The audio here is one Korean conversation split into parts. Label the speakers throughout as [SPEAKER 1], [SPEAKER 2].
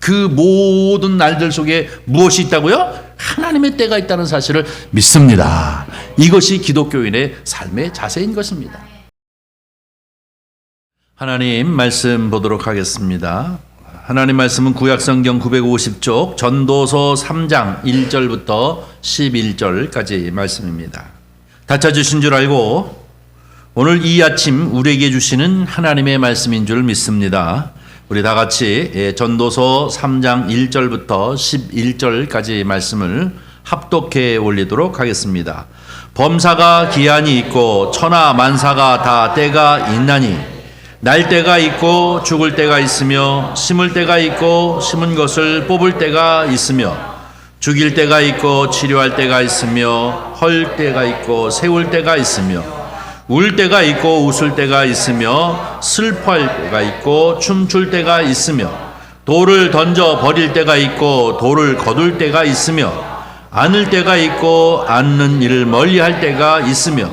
[SPEAKER 1] 그 모든 날들 속에 무엇이 있다고요? 하나님의 때가 있다는 사실을 믿습니다. 이것이 기독교인의 삶의 자세인 것입니다. 하나님 말씀 보도록 하겠습니다. 하나님 말씀은 구약성경 950쪽 전도서 3장 1절부터 11절까지 말씀입니다. 다 찾으신 줄 알고 오늘 이 아침 우리에게 주시는 하나님의 말씀인 줄 믿습니다. 우리 다 같이 전도서 3장 1절부터 11절까지 말씀을 합독해 올리도록 하겠습니다. 범사가 기한이 있고 천하 만사가 다 때가 있나니 날 때가 있고 죽을 때가 있으며 심을 때가 있고 심은 것을 뽑을 때가 있으며 죽일 때가 있고 치료할 때가 있으며 헐 때가 있고 세울 때가 있으며 울 때가 있고 웃을 때가 있으며 슬퍼할 때가 있고 춤출 때가 있으며 돌을 던져 버릴 때가 있고 돌을 거둘 때가 있으며 안을 때가 있고 안는 일을 멀리할 때가 있으며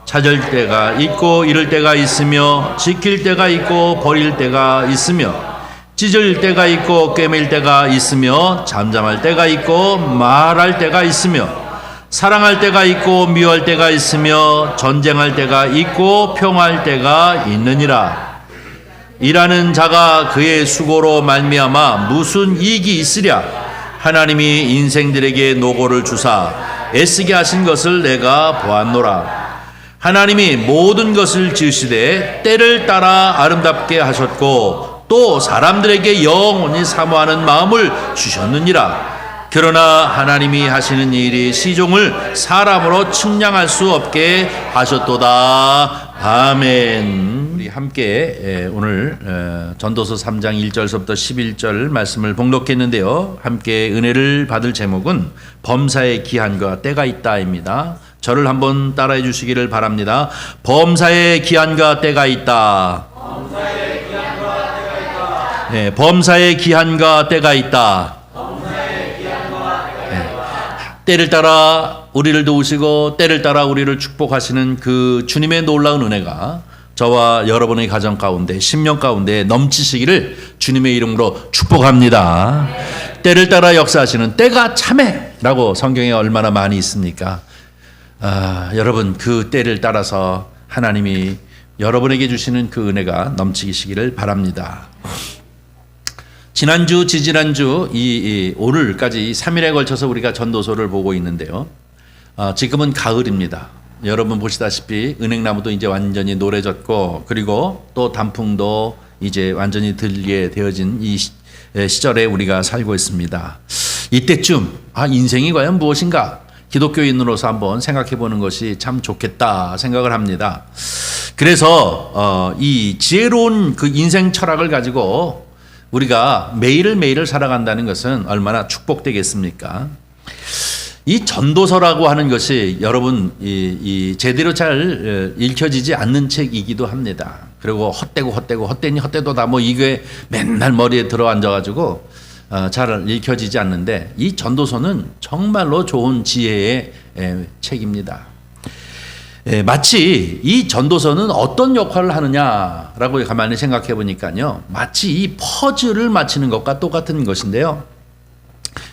[SPEAKER 1] 찾을 때가 있고 잃을 때가 있으며 지킬 때가 있고 버릴 때가 있으며 찢을 때가 있고 꿰맬 때가 있으며 잠잠할 때가 있고 말할 때가 있으며 사랑할 때가 있고 미워할 때가 있으며 전쟁할 때가 있고 평화할 때가 있느니라. 일하는 자가 그의 수고로 말미암아 무슨 이익이 있으랴. 하나님이 인생들에게 노고를 주사 애쓰게 하신 것을 내가 보았노라. 하나님이 모든 것을 지으시되 때를 따라 아름답게 하셨고 또 사람들에게 영원히 사모하는 마음을 주셨느니라. 그러나 하나님이 하시는 일이 시종을 사람으로 측량할 수 없게 하셨도다. 아멘. 우리 함께 오늘 전도서 3장 1절서부터 11절 말씀을 봉독했는데요. 함께 은혜를 받을 제목은 범사의 기한과 때가 있다입니다. 저를 한번 따라해 주시기를 바랍니다. 범사의 기한과 때가 있다. 범사의 기한과 때가 있다. 네, 범사의 기한과 때가 있다. 범사의 기한과 때가 있다. 때를 따라 우리를 도우시고 때를 따라 우리를 축복하시는 그 주님의 놀라운 은혜가 저와 여러분의 가정 가운데 심령 가운데 넘치시기를 주님의 이름으로 축복합니다. 때를 따라 역사하시는 때가 참해라고 성경에 얼마나 많이 있습니까? 여러분 그 때를 따라서 하나님이 여러분에게 주시는 그 은혜가 넘치시기를 바랍니다. 지난주, 지지난주, 오늘까지 3일에 걸쳐서 우리가 전도서를 보고 있는데요. 지금은 가을입니다. 여러분 보시다시피 은행나무도 이제 완전히 노래졌고 그리고 또 단풍도 이제 완전히 들게 되어진 이 시절에 우리가 살고 있습니다. 이때쯤 인생이 과연 무엇인가? 기독교인으로서 한번 생각해 보는 것이 참 좋겠다 생각을 합니다. 그래서 이 지혜로운 그 인생 철학을 가지고 우리가 매일을 살아간다는 것은 얼마나 축복되겠습니까? 이 전도서라고 하는 것이 여러분 이 제대로 잘 읽혀지지 않는 책이기도 합니다. 그리고 헛되니 헛되도다 뭐 이게 맨날 머리에 들어앉아가지고 잘 읽혀지지 않는데 이 전도서는 정말로 좋은 지혜의 책입니다. 마치 이 전도서는 어떤 역할을 하느냐라고 가만히 생각해 보니까요. 마치 이 퍼즐을 맞히는 것과 똑같은 것인데요.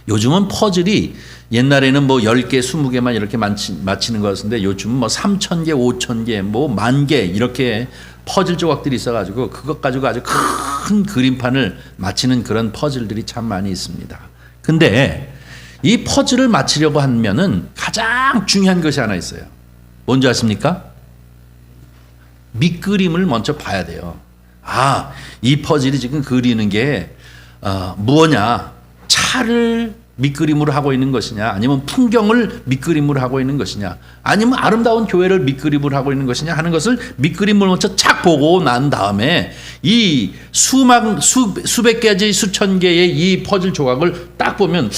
[SPEAKER 1] 요즘은 퍼즐이 옛날에는 뭐 10개, 20개만 이렇게 맞히는 것인데 요즘은 뭐 3,000개, 5,000개, 뭐 10,000개 이렇게 퍼즐 조각들이 있어가지고 그것 가지고 아주 큰 그림판을 맞히는 그런 퍼즐들이 참 많이 있습니다. 근데 이 퍼즐을 맞히려고 하면은 가장 중요한 것이 하나 있어요. 뭔지 아십니까? 밑그림을 먼저 봐야 돼요. 이 퍼즐이 지금 그리는 게 무엇냐? 차를 밑그림으로 하고 있는 것이냐, 아니면 풍경을 밑그림으로 하고 있는 것이냐, 아니면 아름다운 교회를 밑그림으로 하고 있는 것이냐 하는 것을 밑그림을 먼저 착 보고 난 다음에 이 수백 개지 수천 개의 이 퍼즐 조각을 딱 보면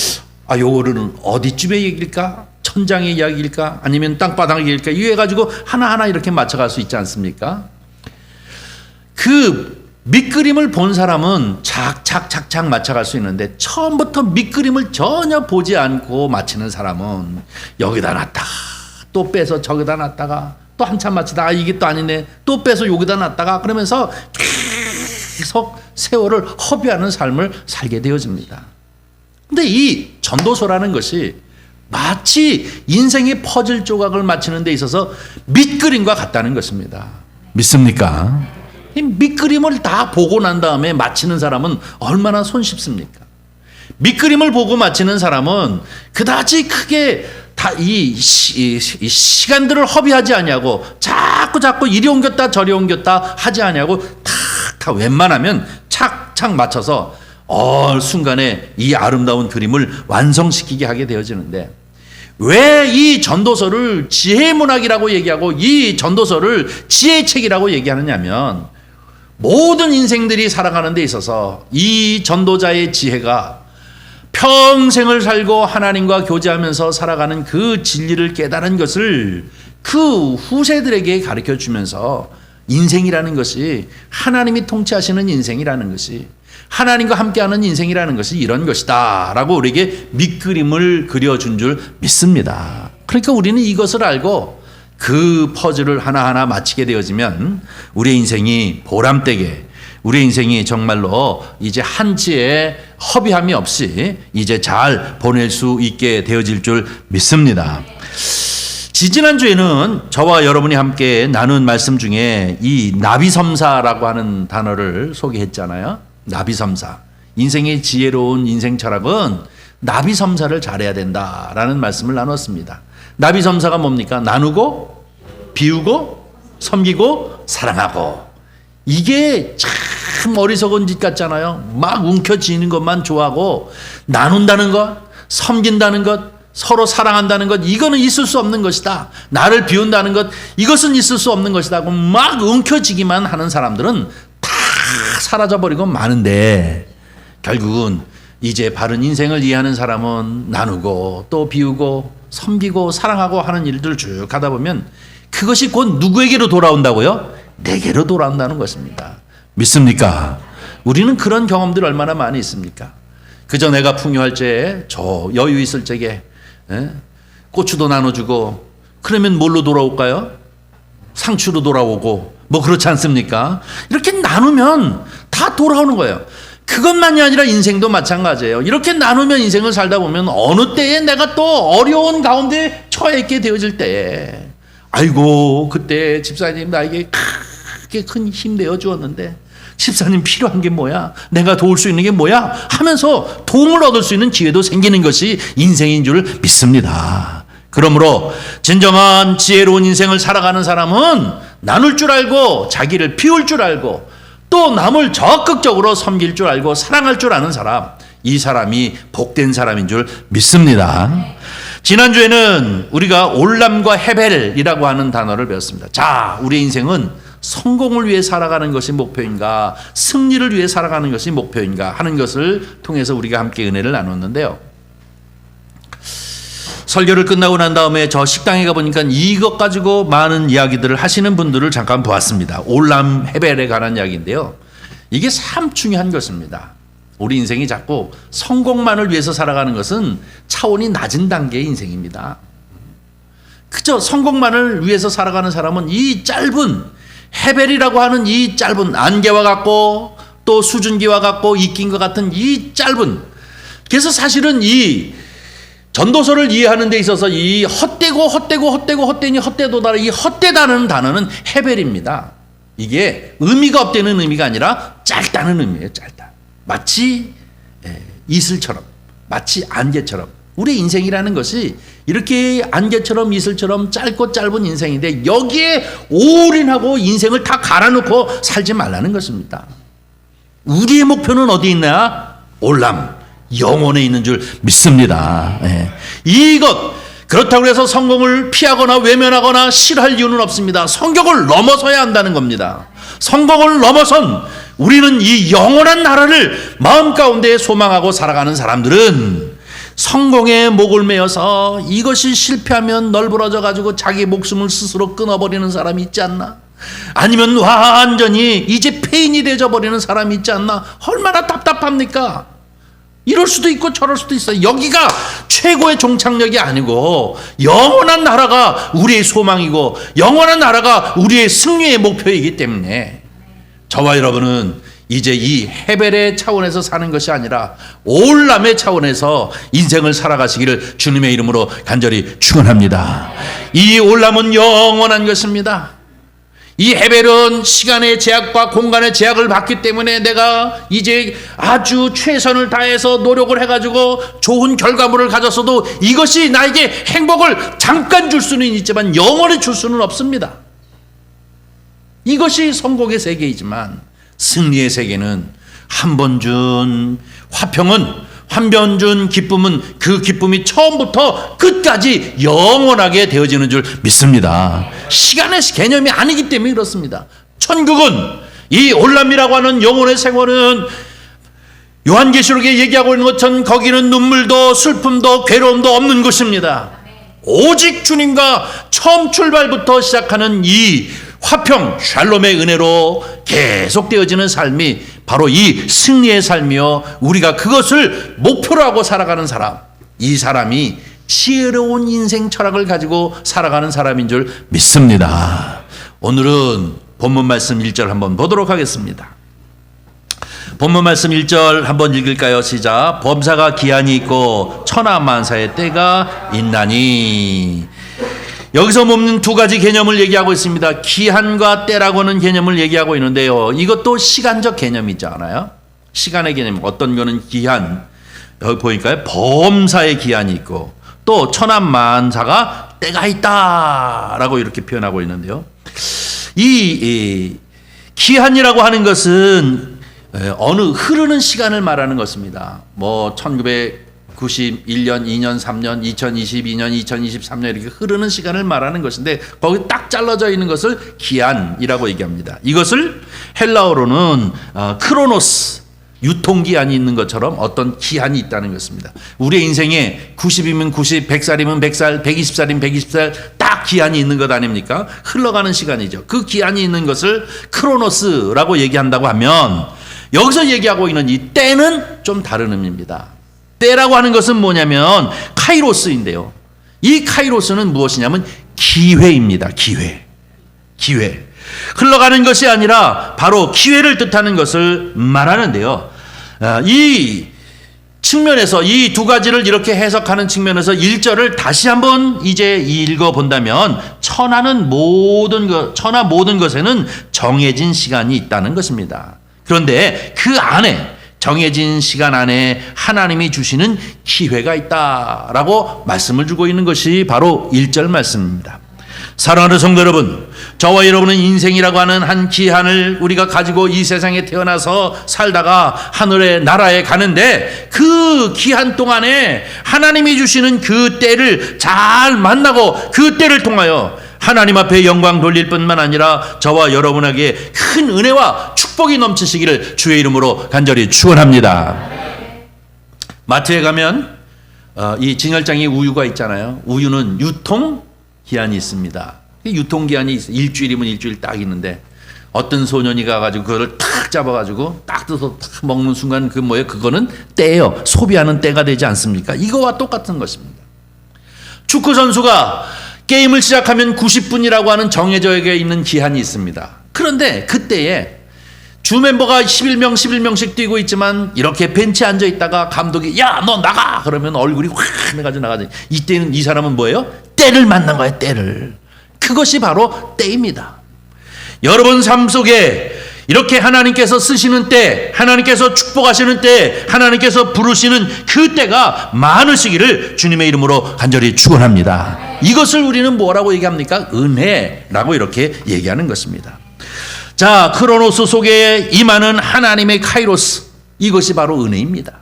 [SPEAKER 1] 요거는 어디쯤의 얘기일까? 천장의 이야기일까? 아니면 땅바닥의 얘기일까? 이거 해가지고 하나하나 이렇게 맞춰갈 수 있지 않습니까? 그 밑그림을 본 사람은 착착착착 맞춰갈 수 있는데 처음부터 밑그림을 전혀 보지 않고 맞히는 사람은 여기다 놨다가 또 빼서 저기다 놨다가 또 한참 맞히다가 이게 또 아니네 또 빼서 여기다 놨다가 그러면서 계속 세월을 허비하는 삶을 살게 되어집니다. 근데 이 전도서라는 것이 마치 인생의 퍼즐 조각을 맞추는 데 있어서 밑그림과 같다는 것입니다. 믿습니까? 이 밑그림을 다 보고 난 다음에 맞히는 사람은 얼마나 손쉽습니까? 밑그림을 보고 맞히는 사람은 그다지 크게 다 이 시간들을 허비하지 아니하고 자꾸 이리 옮겼다 저리 옮겼다 하지 아니하고 다 웬만하면 착착 맞춰서 순간에 이 아름다운 그림을 완성시키게 하게 되어지는데, 왜 이 전도서를 지혜문학이라고 얘기하고 이 전도서를 지혜의 책이라고 얘기하느냐면, 모든 인생들이 살아가는 데 있어서 이 전도자의 지혜가 평생을 살고 하나님과 교제하면서 살아가는 그 진리를 깨달은 것을 그 후세들에게 가르쳐 주면서, 인생이라는 것이 하나님이 통치하시는 인생이라는 것이, 하나님과 함께하는 인생이라는 것이 이런 것이다 라고 우리에게 밑그림을 그려준 줄 믿습니다. 그러니까 우리는 이것을 알고 그 퍼즐을 하나하나 맞히게 되어지면 우리의 인생이 보람되게, 우리의 인생이 정말로 이제 한치의 허비함이 없이 이제 잘 보낼 수 있게 되어질 줄 믿습니다. 지지난주에는 저와 여러분이 함께 나눈 말씀 중에 이 나비섬사라고 하는 단어를 소개했잖아요. 나비섬사. 인생의 지혜로운 인생 철학은 나비섬사를 잘해야 된다라는 말씀을 나눴습니다. 나비섬사가 뭡니까? 나누고, 비우고, 섬기고, 사랑하고. 이게 참 어리석은 짓 같잖아요. 막 움켜쥐는 것만 좋아하고, 나눈다는 것, 섬긴다는 것, 서로 사랑한다는 것, 이거는 있을 수 없는 것이다. 나를 비운다는 것, 이것은 있을 수 없는 것이다. 막 움켜쥐기만 하는 사람들은 다 사라져버리고 마는데, 결국은 이제 바른 인생을 이해하는 사람은 나누고 또 비우고 섬기고 사랑하고 하는 일들을 쭉 하다 보면 그것이 곧 누구에게로 돌아온다고요? 내게로 돌아온다는 것입니다. 믿습니까? 우리는 그런 경험들 얼마나 많이 있습니까? 그저 내가 풍요할 적에, 저 여유 있을 적에 고추도 나눠주고, 그러면 뭘로 돌아올까요? 상추로 돌아오고 뭐 그렇지 않습니까? 이렇게 나누면 다 돌아오는 거예요. 그것만이 아니라 인생도 마찬가지예요. 이렇게 나누면 인생을 살다 보면 어느 때에 내가 또 어려운 가운데 처해 있게 되어질 때에, 아이고 그때 집사님 나에게 크게 큰 힘 되어 주었는데 집사님 필요한 게 뭐야? 내가 도울 수 있는 게 뭐야? 하면서 도움을 얻을 수 있는 기회도 생기는 것이 인생인 줄 믿습니다. 그러므로 진정한 지혜로운 인생을 살아가는 사람은 나눌 줄 알고 자기를 비울 줄 알고 또 남을 적극적으로 섬길 줄 알고 사랑할 줄 아는 사람, 이 사람이 복된 사람인 줄 믿습니다. 지난주에는 우리가 올람과 헤벨이라고 하는 단어를 배웠습니다. 자, 우리의 인생은 성공을 위해 살아가는 것이 목표인가, 승리를 위해 살아가는 것이 목표인가 하는 것을 통해서 우리가 함께 은혜를 나눴는데요. 설교를 끝나고 난 다음에 저 식당에 가보니까 이것 가지고 많은 이야기들을 하시는 분들을 잠깐 보았습니다. 올람 헤벨에 관한 이야기인데요. 이게 참 중요한 것입니다. 우리 인생이 자꾸 성공만을 위해서 살아가는 것은 차원이 낮은 단계의 인생입니다. 그저 성공만을 위해서 살아가는 사람은 이 짧은 헤벨이라고 하는 이 짧은 안개와 같고 또 수증기와 같고 이낀과 같은 이 짧은, 그래서 사실은 이 전도서를 이해하는 데 있어서 이 헛되니 헛되도다, 이 헛되다는 단어는 헤벨입니다. 이게 의미가 없다는 의미가 아니라 짧다는 의미예요. 짧다. 마치 이슬처럼, 마치 안개처럼. 우리 인생이라는 것이 이렇게 안개처럼 이슬처럼 짧고 짧은 인생인데 여기에 올인하고 인생을 다 갈아놓고 살지 말라는 것입니다. 우리의 목표는 어디 있나? 올람, 영혼에 있는 줄 믿습니다. 이것, 그렇다고 해서 성공을 피하거나 외면하거나 싫어할 이유는 없습니다. 성경을 넘어서야 한다는 겁니다. 성공을 넘어선 우리는 이 영원한 나라를 마음 가운데 소망하고 살아가는 사람들은 성공에 목을 메어서 이것이 실패하면 널브러져 가지고 자기 목숨을 스스로 끊어버리는 사람이 있지 않나? 아니면 완전히 이제 폐인이 되어져 버리는 사람이 있지 않나? 얼마나 답답합니까? 이럴 수도 있고 저럴 수도 있어요. 여기가 최고의 종착역이 아니고 영원한 나라가 우리의 소망이고 영원한 나라가 우리의 승리의 목표이기 때문에 저와 여러분은 이제 이 헤벨의 차원에서 사는 것이 아니라 올람의 차원에서 인생을 살아가시기를 주님의 이름으로 간절히 축원합니다. 이 올람은 영원한 것입니다. 이 헤벨은 시간의 제약과 공간의 제약을 받기 때문에 내가 이제 아주 최선을 다해서 노력을 해가지고 좋은 결과물을 가졌어도 이것이 나에게 행복을 잠깐 줄 수는 있지만 영원히 줄 수는 없습니다. 이것이 성공의 세계이지만 승리의 세계는 한 번 준 화평은, 한 번 준 기쁨은 그 기쁨이 처음부터 끝까지 영원하게 되어지는 줄 믿습니다. 시간의 개념이 아니기 때문에 그렇습니다. 천국은, 이 올람이라고 하는 영혼의 생활은 요한계시록에 얘기하고 있는 것처럼 거기는 눈물도 슬픔도 괴로움도 없는 곳입니다. 오직 주님과 처음 출발부터 시작하는 이 화평, 샬롬의 은혜로 계속되어지는 삶이 바로 이 승리의 삶이요, 우리가 그것을 목표로 하고 살아가는 사람, 이 사람이 지혜로운 인생 철학을 가지고 살아가는 사람인 줄 믿습니다. 오늘은 본문 말씀 1절 한번 보도록 하겠습니다. 본문 말씀 1절 한번 읽을까요? 시작. 범사가 기한이 있고 천하만사의 때가 있나니. 여기서 보면 두 가지 개념을 얘기하고 있습니다. 기한과 때라고 하는 개념을 얘기하고 있는데요, 이것도 시간적 개념이지 않아요? 시간의 개념, 어떤 거는 기한, 여기 보니까요, 범사의 기한이 있고 또 천하만사가 때가 있다라고 이렇게 표현하고 있는데요, 이 기한이라고 하는 것은 어느 흐르는 시간을 말하는 것입니다. 뭐 1991년, 2년, 3년, 2022년, 2023년 이렇게 흐르는 시간을 말하는 것인데 거기 딱 잘라져 있는 것을 기한이라고 얘기합니다. 이것을 헬라어로는 크로노스, 유통기한이 있는 것처럼 어떤 기한이 있다는 것입니다. 우리의 인생에 90이면 90, 100살이면 100살, 120살이면 120살 딱 기한이 있는 것 아닙니까? 흘러가는 시간이죠. 그 기한이 있는 것을 크로노스라고 얘기한다고 하면 여기서 얘기하고 있는 이 때는 좀 다른 의미입니다. 때라고 하는 것은 뭐냐면 카이로스인데요, 이 카이로스는 무엇이냐면 기회입니다. 기회. 흘러가는 것이 아니라 바로 기회를 뜻하는 것을 말하는데요, 이 측면에서 이 두 가지를 이렇게 해석하는 측면에서 1절을 다시 한번 이제 읽어본다면 천하 모든 것에는 정해진 시간이 있다는 것입니다. 그런데 그 안에, 정해진 시간 안에 하나님이 주시는 기회가 있다라고 말씀을 주고 있는 것이 바로 1절 말씀입니다. 사랑하는 성도 여러분, 저와 여러분은 인생이라고 하는 한 기한을 우리가 가지고 이 세상에 태어나서 살다가 하늘의 나라에 가는데 그 기한 동안에 하나님이 주시는 그 때를 잘 만나고 그 때를 통하여 하나님 앞에 영광 돌릴 뿐만 아니라 저와 여러분에게 큰 은혜와 축복이 넘치시기를 주의 이름으로 간절히 축원합니다. 마트에 가면 이 진열장에 우유가 있잖아요. 우유는 유통 기한이 있습니다. 유통 기한이 있어요. 일주일이면 일주일 딱 있는데 어떤 소년이 가가지고 그거를 탁 잡아가지고 딱 뜯어서 탁 먹는 순간 그 뭐예요? 그거는 때예요. 소비하는 때가 되지 않습니까? 이거와 똑같은 것입니다. 축구 선수가 게임을 시작하면 90분이라고 하는 정해져 있는 기한이 있습니다. 그런데 그때에 주 멤버가 11명씩 뛰고 있지만 이렇게 벤치에 앉아 있다가 감독이 야, 너 나가! 그러면 얼굴이 환해가지고 나가지. 이때는 이 사람은 뭐예요? 때를 만난 거예요. 때를. 그것이 바로 때입니다. 여러분 삶 속에 이렇게 하나님께서 쓰시는 때, 하나님께서 축복하시는 때, 하나님께서 부르시는 그 때가 많으시기를 주님의 이름으로 간절히 축원합니다. 이것을 우리는 뭐라고 얘기합니까? 은혜라고 이렇게 얘기하는 것입니다. 자, 크로노스 속에 임하는 하나님의 카이로스, 이것이 바로 은혜입니다.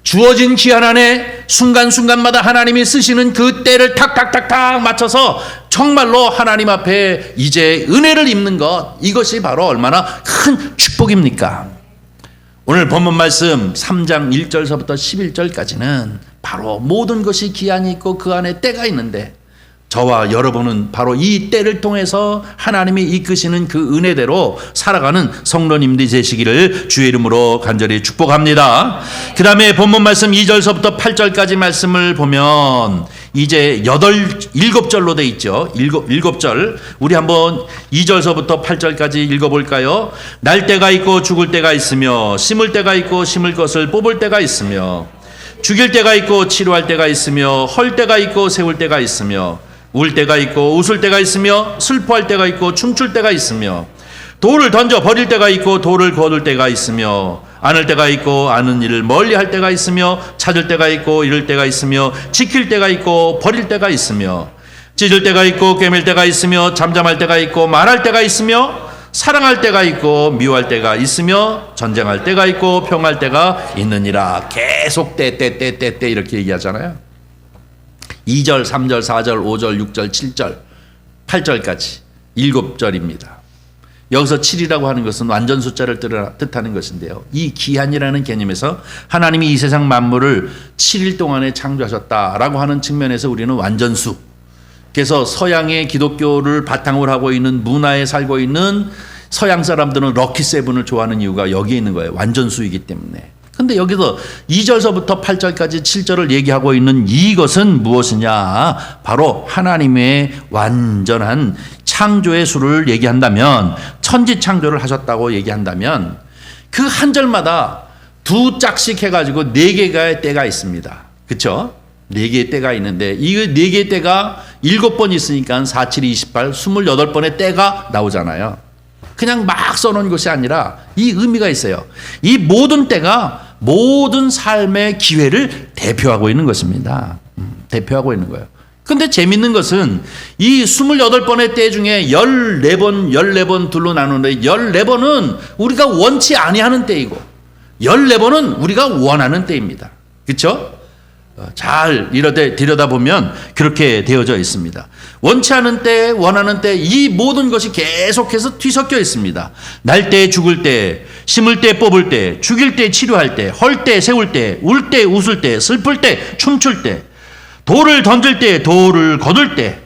[SPEAKER 1] 주어진 기한 안에 순간순간마다 하나님이 쓰시는 그 때를 탁탁탁탁 맞춰서 정말로 하나님 앞에 이제 은혜를 입는 것, 이것이 바로 얼마나 큰 축복입니까? 오늘 본문 말씀 3장 1절서부터 11절까지는 바로 모든 것이 기한이 있고 그 안에 때가 있는데 저와 여러분은 바로 이 때를 통해서 하나님이 이끄시는 그 은혜대로 살아가는 성도님들이 되시기를 주의 이름으로 간절히 축복합니다. 그 다음에 본문 말씀 2절서부터 8절까지 말씀을 보면 이제 일곱 절로 돼 있죠. 일곱 절. 우리 한번 2절서부터 8절까지 읽어볼까요? 날 때가 있고 죽을 때가 있으며 심을 때가 있고 심을 것을 뽑을 때가 있으며 죽일 때가 있고 치료할 때가 있으며 헐 때가 있고 세울 때가 있으며 울 때가 있고 웃을 때가 있으며 슬퍼할 때가 있고 춤출 때가 있으며 돌을 던져 버릴 때가 있고 돌을 거둘 때가 있으며 안을 때가 있고 아는 일을 멀리 할 때가 있으며 찾을 때가 있고 잃을 때가 있으며 지킬 때가 있고 버릴 때가 있으며 찢을 때가 있고 꿰맬 때가 있으며 잠잠할 때가 있고 말할 때가 있으며 사랑할 때가 있고 미워할 때가 있으며 전쟁할 때가 있고 평할 때가 있느니라. 계속 때 이렇게 얘기하잖아요. 2절, 3절, 4절, 5절, 6절, 7절, 8절까지 7절입니다. 여기서 7이라고 하는 것은 완전 숫자를 뜻하는 것인데요. 이 기한이라는 개념에서 하나님이 이 세상 만물을 7일 동안에 창조하셨다라고 하는 측면에서 우리는 완전수. 그래서 서양의 기독교를 바탕으로 하고 있는 문화에 살고 있는 서양 사람들은 럭키 세븐을 좋아하는 이유가 여기에 있는 거예요. 완전수이기 때문에. 근데 여기서 2절서부터 8절까지 7절을 얘기하고 있는 이것은 무엇이냐? 바로 하나님의 완전한 창조의 수를 얘기한다면, 천지 창조를 하셨다고 얘기한다면 그 한 절마다 두 짝씩 해가지고 4개의 때가 있습니다. 그렇죠? 4개의 때가 있는데 이 4개의 때가 7번 있으니까 4, 7, 28, 28번의 때가 나오잖아요. 그냥 막 써놓은 것이 아니라 이 의미가 있어요. 이 모든 때가 모든 삶의 기회를 대표하고 있는 것입니다. 대표하고 있는 거예요. 근데 재밌는 것은 이 28번의 때 중에 14번 둘로 나누는데 14번은 우리가 원치 아니하는 때이고 14번은 우리가 원하는 때입니다. 그렇죠? 잘 들여다보면 그렇게 되어져 있습니다. 원치 않은 때, 원하는 때, 이 모든 것이 계속해서 뒤섞여 있습니다. 날 때, 죽을 때, 심을 때, 뽑을 때, 죽일 때, 치료할 때, 헐 때, 세울 때, 울 때, 웃을 때, 슬플 때, 춤출 때, 돌을 던질 때, 돌을 거둘 때,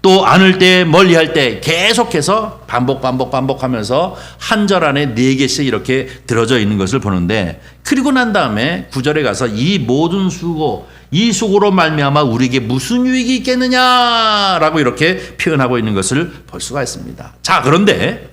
[SPEAKER 1] 또 안을 때, 멀리 할 때 계속해서 반복하면서 한 절 안에 4개씩 이렇게 들어져 있는 것을 보는데, 그리고 난 다음에 9절에 가서 이 모든 수고, 이 수고로 말미암아 우리에게 무슨 유익이 있겠느냐라고 이렇게 표현하고 있는 것을 볼 수가 있습니다. 자, 그런데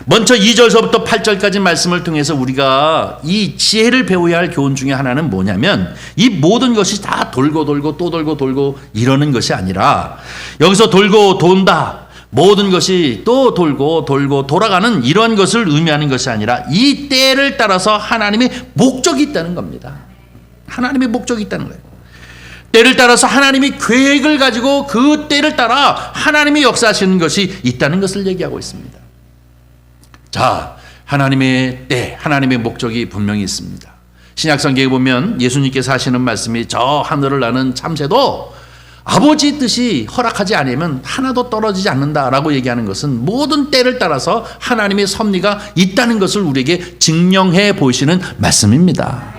[SPEAKER 1] 먼저 2절서부터 8절까지 말씀을 통해서 우리가 이 지혜를 배워야 할 교훈 중에 하나는 뭐냐면, 이 모든 것이 다 돌고 또 돌고 이러는 것이 아니라, 여기서 돌고 돈다, 모든 것이 또 돌고 돌아가는 이런 것을 의미하는 것이 아니라 이 때를 따라서 하나님의 목적이 있다는 겁니다. 하나님의 목적이 있다는 거예요. 때를 따라서 하나님이 계획을 가지고 그 때를 따라 하나님이 역사하시는 것이 있다는 것을 얘기하고 있습니다. 자, 하나님의 때, 하나님의 목적이 분명히 있습니다. 신약성경에 보면 예수님께서 하시는 말씀이 저 하늘을 나는 참새도 아버지 뜻이 허락하지 않으면 하나도 떨어지지 않는다라고 얘기하는 것은 모든 때를 따라서 하나님의 섭리가 있다는 것을 우리에게 증명해 보시는 말씀입니다.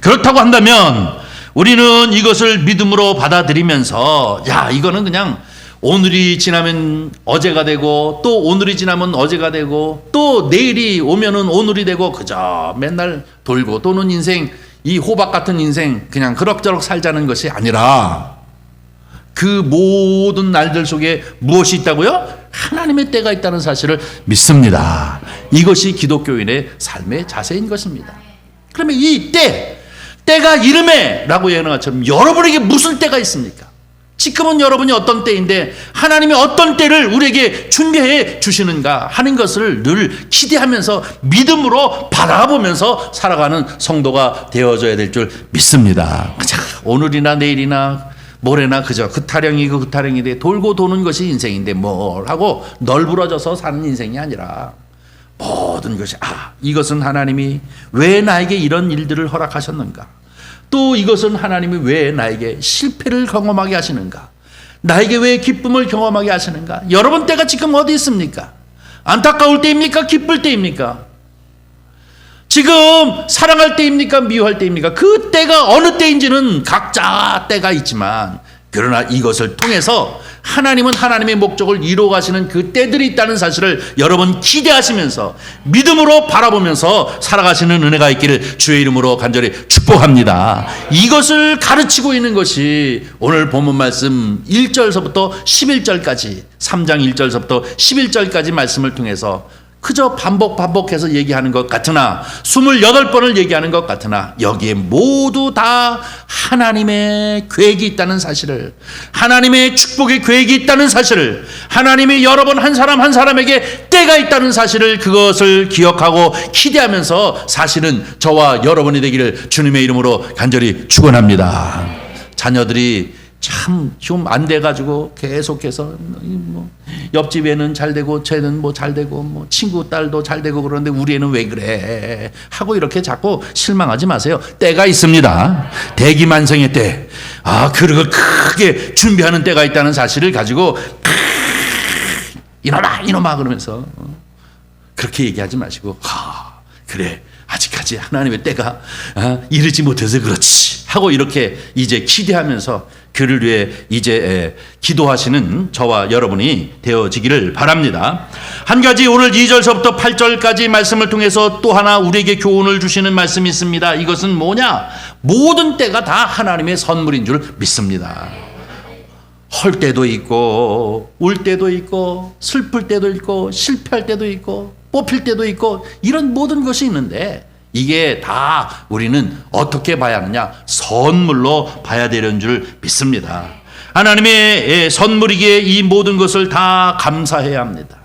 [SPEAKER 1] 그렇다고 한다면 우리는 이것을 믿음으로 받아들이면서, 야, 이거는 그냥 오늘이 지나면 어제가 되고 또 오늘이 지나면 어제가 되고 또 내일이 오면은 오늘이 되고 그저 맨날 돌고 도는 인생, 이 호박 같은 인생 그냥 그럭저럭 살자는 것이 아니라 그 모든 날들 속에 무엇이 있다고요? 하나님의 때가 있다는 사실을 믿습니다. 이것이 기독교인의 삶의 자세인 것입니다. 그러면 이 때가 이름에 라고 얘기하는 것처럼 여러분에게 무슨 때가 있습니까? 지금은 여러분이 어떤 때인데 하나님이 어떤 때를 우리에게 준비해 주시는가 하는 것을 늘 기대하면서 믿음으로 바라보면서 살아가는 성도가 되어져야 될 줄 믿습니다. 자, 오늘이나 내일이나 모레나 그저 그 타령이고 그 타령이 돼 돌고 도는 것이 인생인데 뭘 하고 널브러져서 사는 인생이 아니라 모든 것이 이것은 하나님이 왜 나에게 이런 일들을 허락하셨는가, 또 이것은 하나님이 왜 나에게 실패를 경험하게 하시는가, 나에게 왜 기쁨을 경험하게 하시는가. 여러분 때가 지금 어디 있습니까? 안타까울 때입니까? 기쁠 때입니까? 지금 사랑할 때입니까? 미워할 때입니까? 그 때가 어느 때인지는 각자 때가 있지만 그러나 이것을 통해서 하나님은 하나님의 목적을 이루어 가시는 그 때들이 있다는 사실을 여러분 기대하시면서 믿음으로 바라보면서 살아가시는 은혜가 있기를 주의 이름으로 간절히 축복합니다. 이것을 가르치고 있는 것이 오늘 본문 말씀 1절서부터 11절까지 3장 1절서부터 11절까지 말씀을 통해서 그저 반복해서 얘기하는 것 같으나 28번을 얘기하는 것 같으나 여기에 모두 다 하나님의 계획이 있다는 사실을, 하나님의 축복의 계획이 있다는 사실을, 하나님이 여러 번 한 사람 한 사람에게 때가 있다는 사실을, 그것을 기억하고 기대하면서 사실은 저와 여러분이 되기를 주님의 이름으로 간절히 축원합니다. 자녀들이 참 좀 안 돼가지고 계속해서 뭐 옆집 애는 잘 되고 쟤는 뭐 잘 되고 뭐 친구 딸도 잘 되고 그러는데 우리 애는 왜 그래 하고 이렇게 자꾸 실망하지 마세요. 때가 있습니다. 대기만성의 때, 그걸 크게 준비하는 때가 있다는 사실을 가지고 이놈아 그러면서 그렇게 얘기하지 마시고 그래 아직까지 하나님의 때가 이르지 못해서 그렇지 하고 이렇게 이제 기대하면서 그를 위해 이제 기도하시는 저와 여러분이 되어지기를 바랍니다. 한 가지 오늘 2절서부터 8절까지 말씀을 통해서 또 하나 우리에게 교훈을 주시는 말씀이 있습니다. 이것은 뭐냐? 모든 때가 다 하나님의 선물인 줄 믿습니다. 헐 때도 있고 울 때도 있고 슬플 때도 있고 실패할 때도 있고 뽑힐 때도 있고 이런 모든 것이 있는데 이게 다 우리는 어떻게 봐야 하느냐? 선물로 봐야 되는 줄 믿습니다. 하나님의 선물이기에 이 모든 것을 다 감사해야 합니다.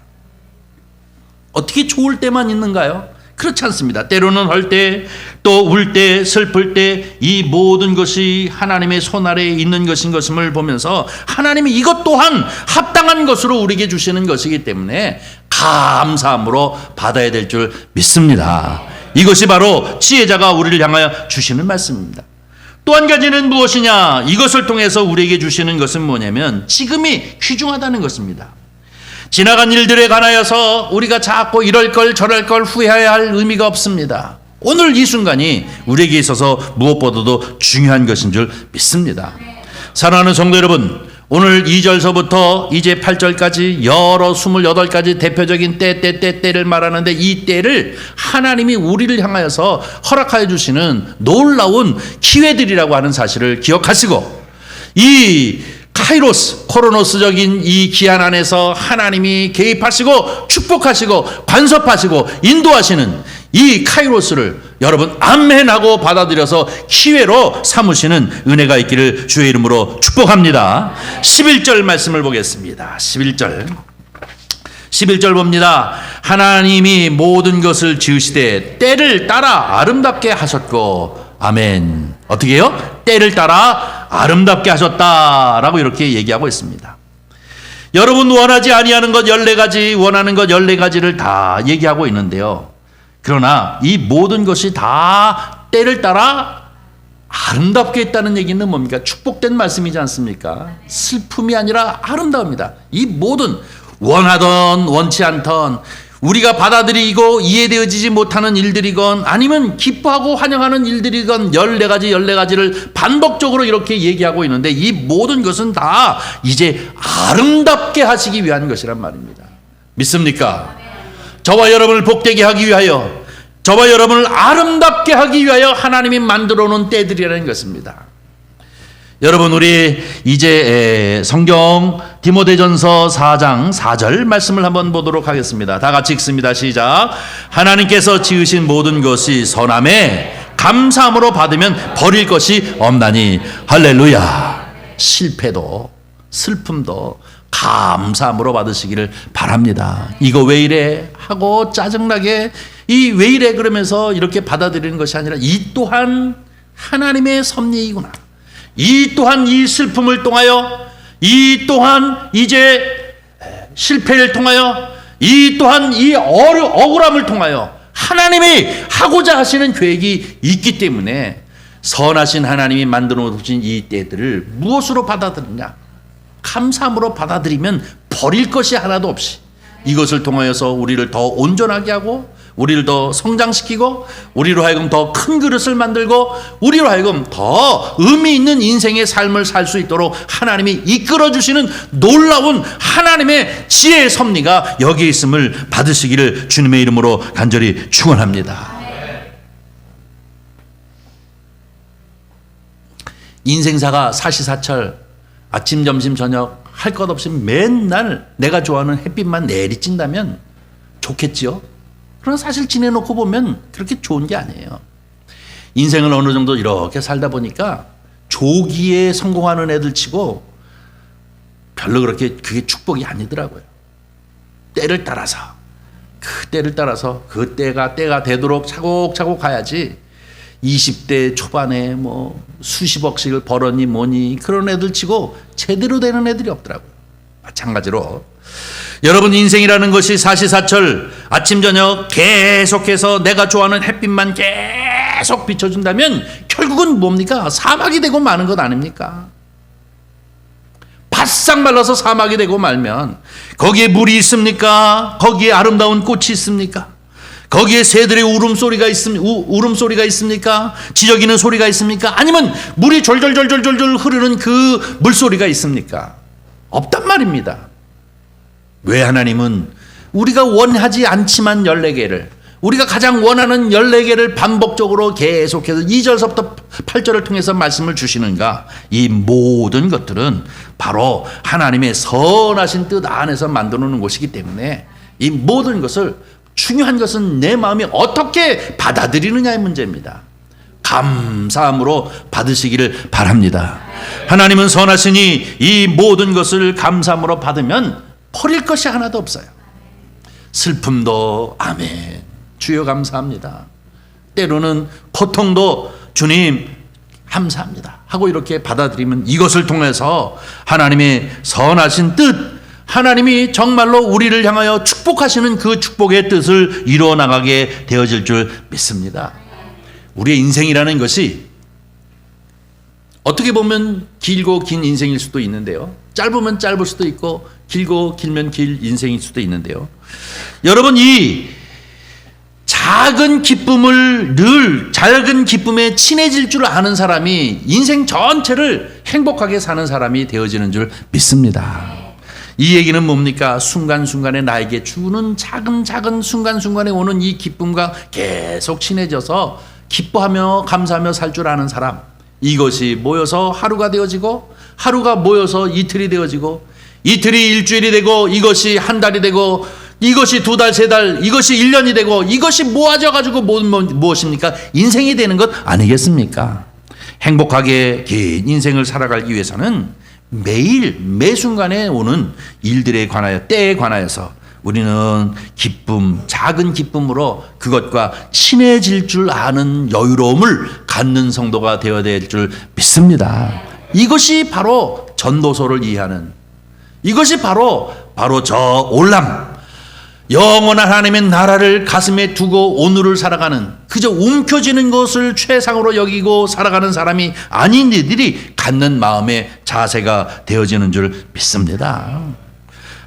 [SPEAKER 1] 어떻게 좋을 때만 있는가요? 그렇지 않습니다. 때로는 헐 때, 또 울 때, 슬플 때 이 모든 것이 하나님의 손 아래에 있는 것임을 보면서 하나님이 이것 또한 합당한 것으로 우리에게 주시는 것이기 때문에 감사함으로 받아야 될 줄 믿습니다. 이것이 바로 지혜자가 우리를 향하여 주시는 말씀입니다. 또 한 가지는 무엇이냐? 이것을 통해서 우리에게 주시는 것은 뭐냐면 지금이 귀중하다는 것입니다. 지나간 일들에 관하여서 우리가 자꾸 이럴 걸 저럴 걸 후회해야 할 의미가 없습니다. 오늘 이 순간이 우리에게 있어서 무엇보다도 중요한 것인 줄 믿습니다. 사랑하는 성도 여러분, 오늘 2절서부터 이제 8절까지 여러 28가지 대표적인 때를 말하는데 이 때를 하나님이 우리를 향하여서 허락하여 주시는 놀라운 기회들이라고 하는 사실을 기억하시고, 이 카이로스, 코로노스적인 이 기한 안에서 하나님이 개입하시고 축복하시고 간섭하시고 인도하시는 이 카이로스를 여러분 아멘하고 받아들여서 기회로 삼으시는 은혜가 있기를 주의 이름으로 축복합니다. 11절 말씀을 보겠습니다. 11절 봅니다. 하나님이 모든 것을 지으시되 때를 따라 아름답게 하셨고, 아멘. 어떻게 해요? 때를 따라 아름답게 하셨다라고 이렇게 얘기하고 있습니다. 여러분 원하지 아니하는 것 14가지, 원하는 것 14가지를 다 얘기하고 있는데요. 그러나 이 모든 것이 다 때를 따라 아름답게 했다는 얘기는 뭡니까? 축복된 말씀이지 않습니까? 슬픔이 아니라 아름다움입니다. 이 모든 원하던 원치 않던 우리가 받아들이고 이해되어지지 못하는 일들이건 아니면 기뻐하고 환영하는 일들이건 14가지를 반복적으로 이렇게 얘기하고 있는데 이 모든 것은 다 이제 아름답게 하시기 위한 것이란 말입니다. 믿습니까? 저와 여러분을 복되게 하기 위하여, 저와 여러분을 아름답게 하기 위하여 하나님이 만들어 놓은 때들이라는 것입니다. 여러분, 우리 이제 성경 디모데전서 4장 4절 말씀을 한번 보도록 하겠습니다. 다 같이 읽습니다. 시작. 하나님께서 지으신 모든 것이 선함에 감사함으로 받으면 버릴 것이 없나니. 할렐루야. 실패도 슬픔도 감사함으로 받으시기를 바랍니다. 이거 왜 이래 하고 짜증나게 이 왜 이래 그러면서 이렇게 받아들이는 것이 아니라 이 또한 하나님의 섭리이구나. 이 또한 이 슬픔을 통하여, 이 또한 이제 실패를 통하여, 이 또한 이 억울함을 통하여 하나님이 하고자 하시는 계획이 있기 때문에 선하신 하나님이 만들어 놓으신 이 때들을 무엇으로 받아들이냐? 감사함으로 받아들이면 버릴 것이 하나도 없이 이것을 통하여서 우리를 더 온전하게 하고 우리를 더 성장시키고 우리로 하여금 더 큰 그릇을 만들고 우리로 하여금 더 의미 있는 인생의 삶을 살 수 있도록 하나님이 이끌어 주시는 놀라운 하나님의 지혜의 섭리가 여기에 있음을 받으시기를 주님의 이름으로 간절히 축원합니다. 인생사가 사시사철 아침 점심 저녁 할 것 없이 맨날 내가 좋아하는 햇빛만 내리찐다면 좋겠지요. 그러나 사실 지내놓고 보면 그렇게 좋은 게 아니에요. 인생을 어느 정도 이렇게 살다 보니까 조기에 성공하는 애들 치고 별로 그렇게 그게 축복이 아니더라고요. 때를 따라서 그 때가 되도록 차곡차곡 가야지 20대 초반에 뭐 수십억씩을 벌었니 뭐니 그런 애들 치고 제대로 되는 애들이 없더라고요. 마찬가지로 여러분 인생이라는 것이 사시사철 아침 저녁 계속해서 내가 좋아하는 햇빛만 계속 비춰준다면 결국은 뭡니까? 사막이 되고 마는 것 아닙니까? 바싹 말라서 사막이 되고 말면 거기에 물이 있습니까? 거기에 아름다운 꽃이 있습니까? 거기에 새들의 울음소리가 있습니까? 지저귀는 소리가 있습니까? 아니면 물이 졸졸졸졸졸 흐르는 그 물소리가 있습니까? 없단 말입니다. 왜 하나님은 우리가 원하지 않지만 14개를 우리가 가장 원하는 14개를 반복적으로 계속해서 2절서부터 8절을 통해서 말씀을 주시는가? 이 모든 것들은 바로 하나님의 선하신 뜻 안에서 만들어 놓은 것이기 때문에 이 모든 것을 중요한 것은 내 마음이 어떻게 받아들이느냐의 문제입니다. 감사함으로 받으시기를 바랍니다. 하나님은 선하시니 이 모든 것을 감사함으로 받으면 버릴 것이 하나도 없어요. 슬픔도 아멘 주여 감사합니다. 때로는 고통도 주님 감사합니다 하고 이렇게 받아들이면 이것을 통해서 하나님의 선하신 뜻 하나님이 정말로 우리를 향하여 축복하시는 그 축복의 뜻을 이루어 나가게 되어질 줄 믿습니다. 우리의 인생이라는 것이 어떻게 보면 길고 긴 인생일 수도 있는데요. 짧으면 짧을 수도 있고 길고 길면 길 인생일 수도 있는데요. 여러분 이 작은 기쁨에 친해질 줄 아는 사람이 인생 전체를 행복하게 사는 사람이 되어지는 줄 믿습니다. 이 얘기는 뭡니까? 순간순간에 나에게 주는 작은 순간순간에 오는 이 기쁨과 계속 친해져서 기뻐하며 감사하며 살 줄 아는 사람, 이것이 모여서 하루가 되어지고 하루가 모여서 이틀이 되어지고 이틀이 일주일이 되고 이것이 한 달이 되고 이것이 2달, 3달, 이것이 1년이 되고 이것이 모아져 가지고 무엇입니까? 인생이 되는 것 아니겠습니까? 행복하게 긴 인생을 살아가기 위해서는 매일 매순간에 오는 일들에 관하여 때에 관하여서 우리는 기쁨, 작은 기쁨으로 그것과 친해질 줄 아는 여유로움을 갖는 성도가 되어야 될 줄 믿습니다. 이것이 바로 전도서를 이해하는 이것이 바로 저 올람 영원한 하나님의 나라를 가슴에 두고 오늘을 살아가는 그저 움켜쥐는 것을 최상으로 여기고 살아가는 사람이 아닌 이들이 갖는 마음의 자세가 되어지는 줄 믿습니다.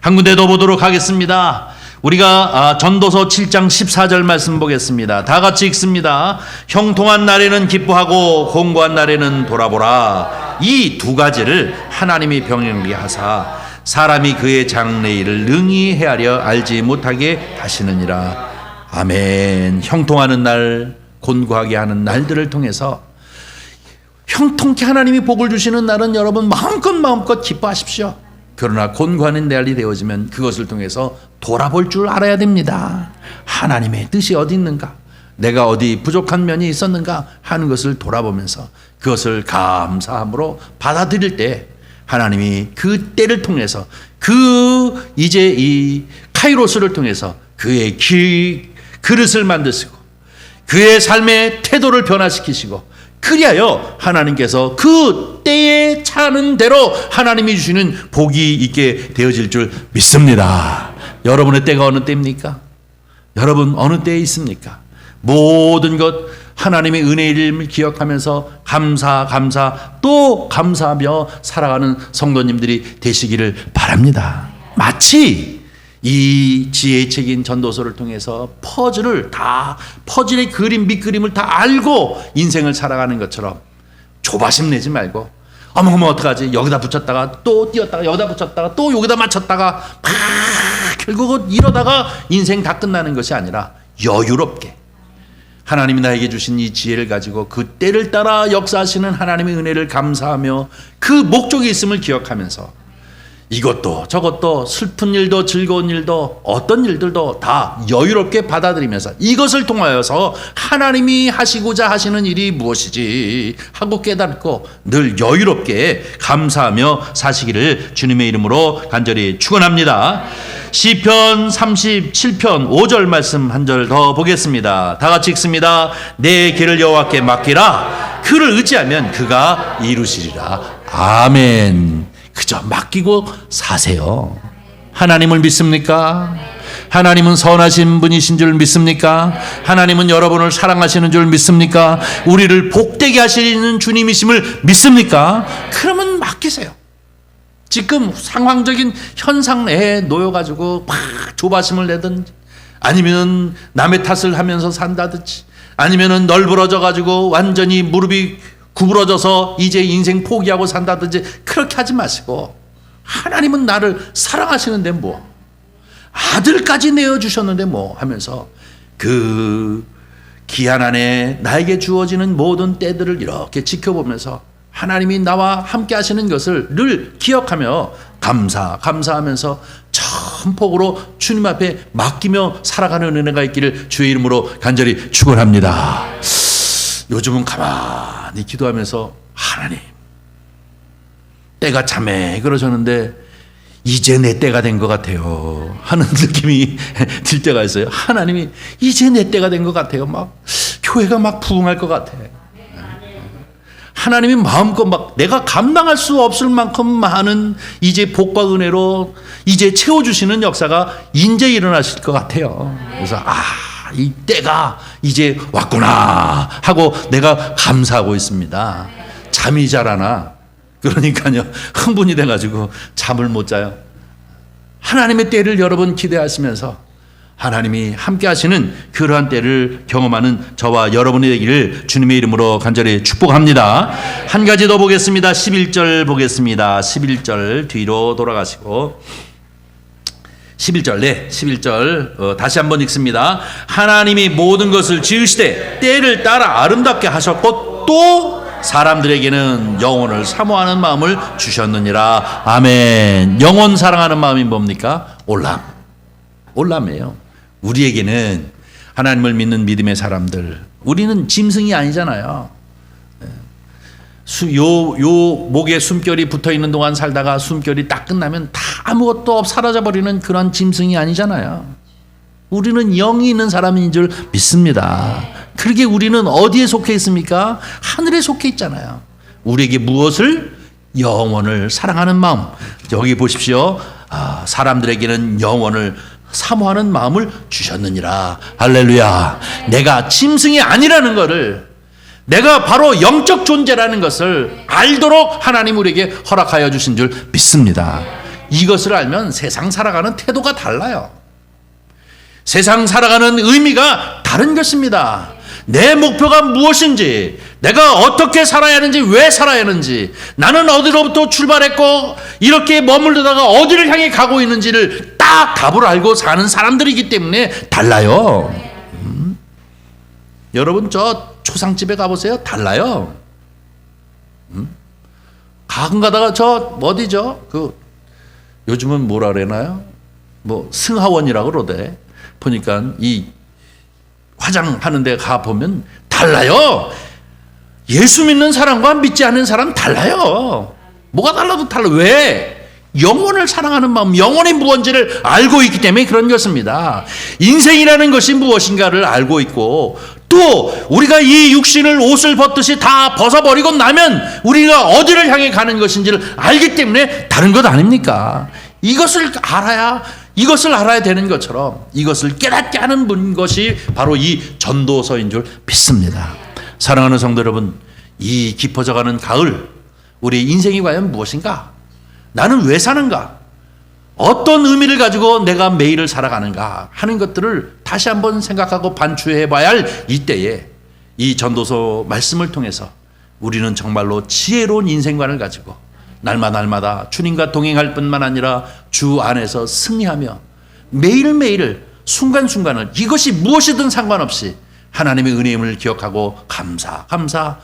[SPEAKER 1] 한 군데 더 보도록 하겠습니다. 우리가 전도서 7장 14절 말씀 보겠습니다. 다 같이 읽습니다. 형통한 날에는 기뻐하고 공고한 날에는 돌아보라. 이 두 가지를 하나님이 병행하게 하사 사람이 그의 장래일을 능히 헤아려 알지 못하게 하시느니라. 아멘. 형통하는 날, 곤고하게 하는 날들을 통해서 형통케 하나님이 복을 주시는 날은 여러분 마음껏 기뻐하십시오. 그러나 곤고한 날이 되어지면 그것을 통해서 돌아볼 줄 알아야 됩니다. 하나님의 뜻이 어디 있는가? 내가 어디 부족한 면이 있었는가 하는 것을 돌아보면서 그것을 감사함으로 받아들일 때 하나님이 그 때를 통해서 이제 이 카이로스를 통해서 그의 그릇을 만드시고 그의 삶의 태도를 변화시키시고 그리하여 하나님께서 그 때에 차는 대로 하나님이 주시는 복이 있게 되어질 줄 믿습니다. 여러분의 때가 어느 때입니까? 여러분 어느 때에 있습니까? 모든 것 하나님의 은혜를 기억하면서 감사 또 감사하며 살아가는 성도님들이 되시기를 바랍니다. 마치 이 지혜의 책인 전도서를 통해서 퍼즐의 그림, 밑그림을 다 알고 인생을 살아가는 것처럼 조바심 내지 말고 어머 어떡하지? 여기다 붙였다가 또 띄었다가 여기다 붙였다가 또 여기다 맞췄다가 막 결국은 이러다가 인생 다 끝나는 것이 아니라 여유롭게 하나님이 나에게 주신 이 지혜를 가지고 그 때를 따라 역사하시는 하나님의 은혜를 감사하며 그 목적이 있음을 기억하면서 이것도 저것도 슬픈 일도 즐거운 일도 어떤 일들도 다 여유롭게 받아들이면서 이것을 통하여서 하나님이 하시고자 하시는 일이 무엇이지 하고 깨닫고 늘 여유롭게 감사하며 사시기를 주님의 이름으로 간절히 축원합니다. 시편 37편 5절 말씀 한 절 더 보겠습니다. 다 같이 읽습니다. 내 길을 여호와께 맡기라. 그를 의지하면 그가 이루시리라. 아멘. 그저 맡기고 사세요. 하나님을 믿습니까? 하나님은 선하신 분이신 줄 믿습니까? 하나님은 여러분을 사랑하시는 줄 믿습니까? 우리를 복되게 하시는 주님이심을 믿습니까? 그러면 맡기세요. 지금 상황적인 현상에 놓여가지고 막 조바심을 내든지 아니면 남의 탓을 하면서 산다든지 아니면 널브러져가지고 완전히 무릎이 구부러져서 이제 인생 포기하고 산다든지 그렇게 하지 마시고 하나님은 나를 사랑하시는데 뭐 아들까지 내어주셨는데 뭐 하면서 그 기한 안에 나에게 주어지는 모든 때들을 이렇게 지켜보면서 하나님이 나와 함께 하시는 것을 늘 기억하며 감사하면서 전폭으로 주님 앞에 맡기며 살아가는 은혜가 있기를 주의 이름으로 간절히 축원합니다. 요즘은 가만히 기도하면서 하나님 때가 참에 그러셨는데 이제 내 때가 된 것 같아요 하는 느낌이 들 때가 있어요. 하나님이 이제 내 때가 된 것 같아요. 막 교회가 막 부흥할 것 같아. 하나님이 마음껏 막 내가 감당할 수 없을 만큼 많은 이제 복과 은혜로 이제 채워주시는 역사가 이제 일어나실 것 같아요. 그래서 이 때가 이제 왔구나 하고 내가 감사하고 있습니다. 잠이 잘 안 와. 그러니까요 흥분이 돼가지고 잠을 못 자요. 하나님의 때를 여러분 기대하시면서 하나님이 함께 하시는 그러한 때를 경험하는 저와 여러분이 되기를 주님의 이름으로 간절히 축복합니다. 한 가지 더 보겠습니다. 11절 보겠습니다. 11절 뒤로 돌아가시고 11절 다시 한번 읽습니다. 하나님이 모든 것을 지으시되 때를 따라 아름답게 하셨고 또 사람들에게는 영혼을 사모하는 마음을 주셨느니라. 아멘. 영혼 사랑하는 마음이 뭡니까? 올람이에요. 우리에게는 하나님을 믿는 믿음의 사람들, 우리는 짐승이 아니잖아요. 요 목에 숨결이 붙어있는 동안 살다가 숨결이 딱 끝나면 다 아무것도 사라져버리는 그런 짐승이 아니잖아요. 우리는 영이 있는 사람인 줄 믿습니다. 그러게 우리는 어디에 속해 있습니까? 하늘에 속해 있잖아요. 우리에게 무엇을? 영혼을 사랑하는 마음. 여기 보십시오. 사람들에게는 영혼을 사모하는 마음을 주셨느니라. 할렐루야. 내가 짐승이 아니라는 것을, 내가 바로 영적 존재라는 것을 알도록 하나님 우리에게 허락하여 주신 줄 믿습니다. 이것을 알면 세상 살아가는 태도가 달라요. 세상 살아가는 의미가 다른 것입니다. 내 목표가 무엇인지, 내가 어떻게 살아야 하는지, 왜 살아야 하는지, 나는 어디로부터 출발했고 이렇게 머물러다가 어디를 향해 가고 있는지를 딱 답을 알고 사는 사람들이기 때문에 달라요. 여러분 저 초상집에 가보세요. 달라요. 가끔 가다가 저 어디죠? 요즘은 뭐라 그러나요? 뭐 승하원이라고 그러대. 보니까 이 화장하는 데 가보면 달라요. 예수 믿는 사람과 믿지 않는 사람 달라요. 뭐가 달라도 달라. 왜? 영혼을 사랑하는 마음, 영혼이 무엇인지를 알고 있기 때문에 그런 것입니다. 인생이라는 것이 무엇인가를 알고 있고, 또 우리가 이 육신을 옷을 벗듯이 다 벗어버리고 나면 우리가 어디를 향해 가는 것인지를 알기 때문에 다른 것 아닙니까? 이것을 알아야 되는 것처럼 이것을 깨닫게 하는 것이 바로 이 전도서인 줄 믿습니다. 사랑하는 성도 여러분, 이 깊어져가는 가을, 우리 인생이 과연 무엇인가? 나는 왜 사는가? 어떤 의미를 가지고 내가 매일을 살아가는가 하는 것들을 다시 한번 생각하고 반추해 봐야 할 이때에 이 전도서 말씀을 통해서 우리는 정말로 지혜로운 인생관을 가지고 날마다 주님과 동행할 뿐만 아니라 주 안에서 승리하며 매일매일을 순간순간을 이것이 무엇이든 상관없이 하나님의 은혜임을 기억하고 감사하면서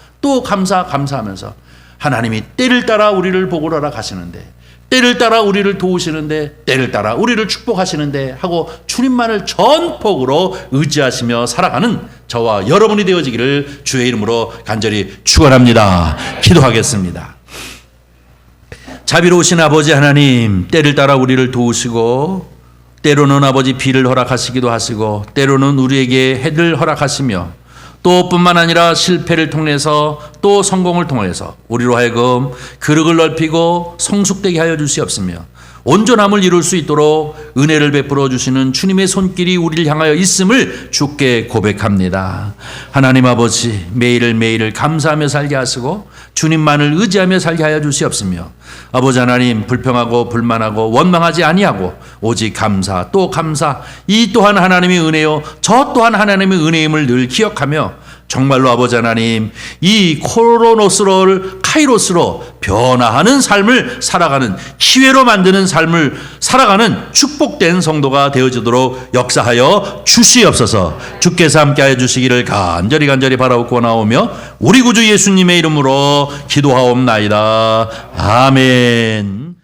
[SPEAKER 1] 하나님이 때를 따라 우리를 복으로 하라 가시는데, 때를 따라 우리를 도우시는데, 때를 따라 우리를 축복하시는데 하고 주님만을 전폭으로 의지하시며 살아가는 저와 여러분이 되어지기를 주의 이름으로 간절히 축원합니다. 기도하겠습니다. 자비로우신 아버지 하나님, 때를 따라 우리를 도우시고 때로는 아버지 비를 허락하시기도 하시고 때로는 우리에게 해를 허락하시며 또 뿐만 아니라 실패를 통해서 또 성공을 통해서 우리로 하여금 그릇을 넓히고 성숙되게 하여 주시옵시며 온전함을 이룰 수 있도록 은혜를 베풀어 주시는 주님의 손길이 우리를 향하여 있음을 주께 고백합니다. 하나님 아버지, 매일을 감사하며 살게 하시고 주님만을 의지하며 살게 하여 주시옵시며 아버지 하나님, 불평하고 불만하고 원망하지 아니하고 오직 감사 또 감사, 이 또한 하나님의 은혜요 저 또한 하나님의 은혜임을 늘 기억하며 정말로 아버지 하나님, 이 코로노스를 카이로스로 변화하는 삶을 살아가는, 기회로 만드는 삶을 살아가는 축복된 성도가 되어지도록 역사하여 주시옵소서. 주께서 함께하여 주시기를 간절히 바라옵고 나오며 우리 구주 예수님의 이름으로 기도하옵나이다. 아멘.